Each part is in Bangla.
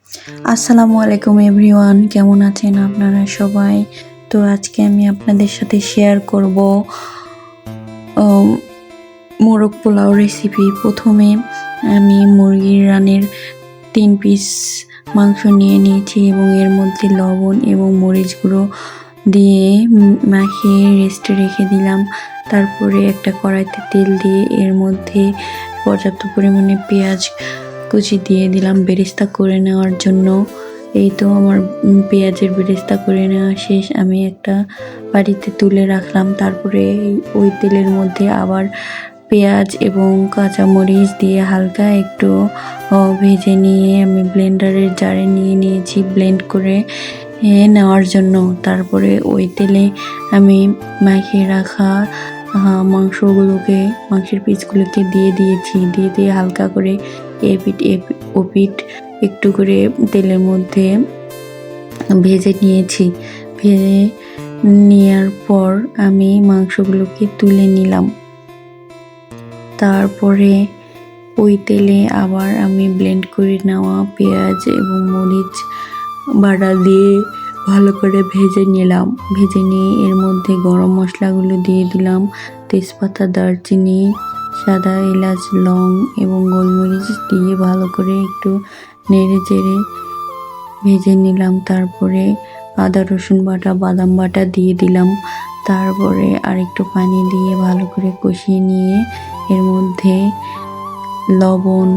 আসসালামু আলাইকুম এভরিওয়ান, কেমন আছেন আপনারা সবাই? তো আজকে আমি আপনাদের সাথে শেয়ার করব মোরগ পোলাও রেসিপি। প্রথমে আমি মুরগির রানের 3 পিস মাংস নিয়ে নিয়েছি এবং এর মধ্যে লবণ এবং মরিচ গুঁড়ো দিয়ে মাখিয়ে রেস্টে রেখে দিলাম। তারপরে একটা কড়াইতে তেল দিয়ে এর মধ্যে পর্যাপ্ত পরিমাণে পেঁয়াজ কুচি দিয়ে দিলাম বেরেস্তা করে নেওয়ার জন্য। এই তো আমার পেঁয়াজের বেরেস্তা করে নেওয়া শেষ। আমি একটা বাটিতে তুলে রাখলাম। তারপরে ওই তেলের মধ্যে আবার পেঁয়াজ এবং কাঁচামরিচ দিয়ে হালকা একটু ভেজে নিয়ে আমি ব্লেন্ডারের জারে নিয়ে নিয়েছি ব্লেন্ড করে নেওয়ার জন্য। তারপরে ওই তেলে আমি মাখিয়ে রাখা মাংসের পিসগুলোকে দিয়ে দিয়েছি। দিয়ে হালকা করে এপিট ওপিট একটু করে তেলের মধ্যে ভেজে নিয়েছি। ভেজে নেওয়ার পর আমি মাংসগুলোকে তুলে নিলাম। তারপরে ওই তেলে আবার আমি ব্লেন্ড করে নেওয়া পেঁয়াজ এবং মরিচ বাটা দিয়ে ভালো করে ভেজে নিলাম। ভেজে নিয়ে এর মধ্যে গরম মশলাগুলো দিয়ে দিলাম, তেজপাতা, দারচিনি, সাদা এলাচ, লং এবং গোলমরিচ দিয়ে ভালো করে একটু নেড়ে চেড়ে ভেজে নিলাম। তারপরে আদা রসুন বাটা, বাদাম বাটা দিয়ে দিলাম। তারপরে আরেকটু পানি দিয়ে ভালো করে কষিয়ে নিয়ে এর মধ্যে লবণ,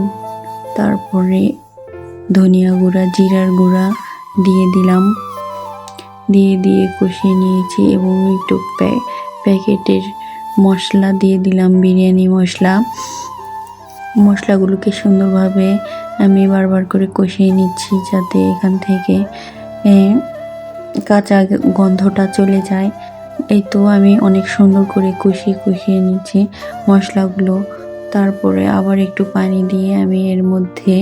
তারপরে ধনিয়া গুঁড়া, জিরার গুঁড়া দিয়ে দিলাম। দিয়ে কষিয়ে নিয়েছি এবং একটু প্যাকেটের মশলা দিয়ে দিলাম, বিরিয়ানি মশলাগুলোকে সুন্দরভাবে আমি বারবার করে কষিয়ে নিচ্ছি যাতে এখান থেকে কাঁচা গন্ধটা চলে যায়। এই তো আমি অনেক সুন্দর করে কষিয়ে নিচ্ছি মশলাগুলো। তারপরে আবার একটু পানি দিয়ে আমি এর মধ্যে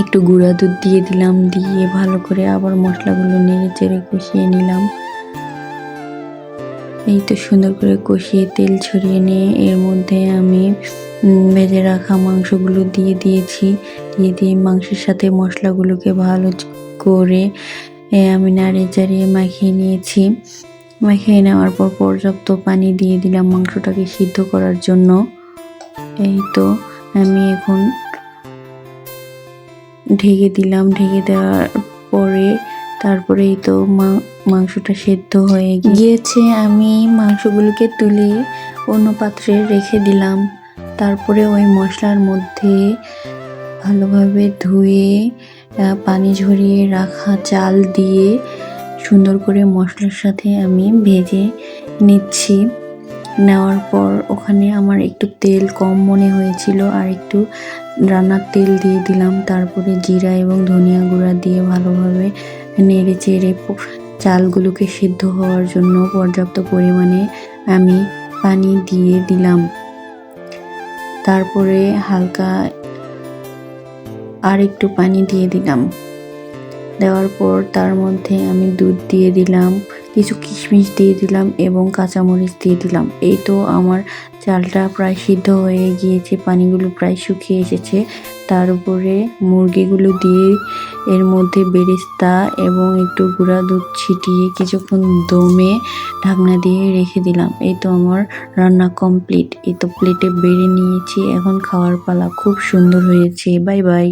একটু গুঁড়া দুধ দিয়ে দিলাম। দিয়ে ভালো করে আবার মশলাগুলো নেড়ে চেড়ে কষিয়ে নিলাম। এই তো সুন্দর করে কষিয়ে তেল ছড়িয়ে নিয়ে এর মধ্যে আমি ভেজে রাখা মাংসগুলো দিয়ে দিয়েছি। দিয়ে মাংসের সাথে মশলাগুলোকে ভালো করে আমি নাড়িয়ে চাড়িয়ে মাখিয়ে নিয়েছি। মাখিয়ে নেওয়ার পর পর্যাপ্ত পানি দিয়ে দিলাম মাংসটাকে সিদ্ধ করার জন্য। এই তো আমি এখন ঢেকে দিলাম। ঢেকে দেওয়ার পরে তারপরে এই তো মাংসটা সেদ্ধ হয়ে গিয়েছে। আমি মাংসগুলোকে তুলে অন্য পাত্রে রেখে দিলাম। তারপরে ওই মশলার মধ্যে ভালোভাবে ধুয়ে পানি ঝরিয়ে রাখা চাল দিয়ে সুন্দর করে মশলার সাথে আমি ভেজে নিচ্ছি। নেওয়ার পর ওখানে আমার একটু তেল কম মনে হয়েছিল, আর একটু রান্নার তেল দিয়ে দিলাম। তারপরে জিরা এবং ধনিয়া গুঁড়া দিয়ে ভালোভাবে নেড়ে চেড়ে চালগুলোকে সিদ্ধ হওয়ার জন্য পর্যাপ্ত পরিমাণে আমি পানি দিয়ে দিলাম। তারপরে হালকা আর একটু পানি দিয়ে দিলাম। দেওয়ার পর তার মধ্যে আমি দুধ দিয়ে দিলাম, কিছু কিশমিশ দিয়ে দিলাম এবং কাঁচামরিচ দিয়ে দিলাম। এই তো আমার চালটা প্রায় সিদ্ধ হয়ে গিয়েছে, পানিগুলো প্রায় শুকিয়ে এসেছে। তার উপরে মুরগিগুলো দিয়ে এর মধ্যে বেরেস্তা এবং একটু গুঁড়া দুধ ছিটিয়ে কিছুক্ষণ দমে ঢাকনা দিয়ে রেখে দিলাম। এই তো আমার রান্না কমপ্লিট। এই তো প্লেটে বেড়ে নিয়েছি, এখন খাওয়ার পালা। খুব সুন্দর হয়েছে। Bye bye.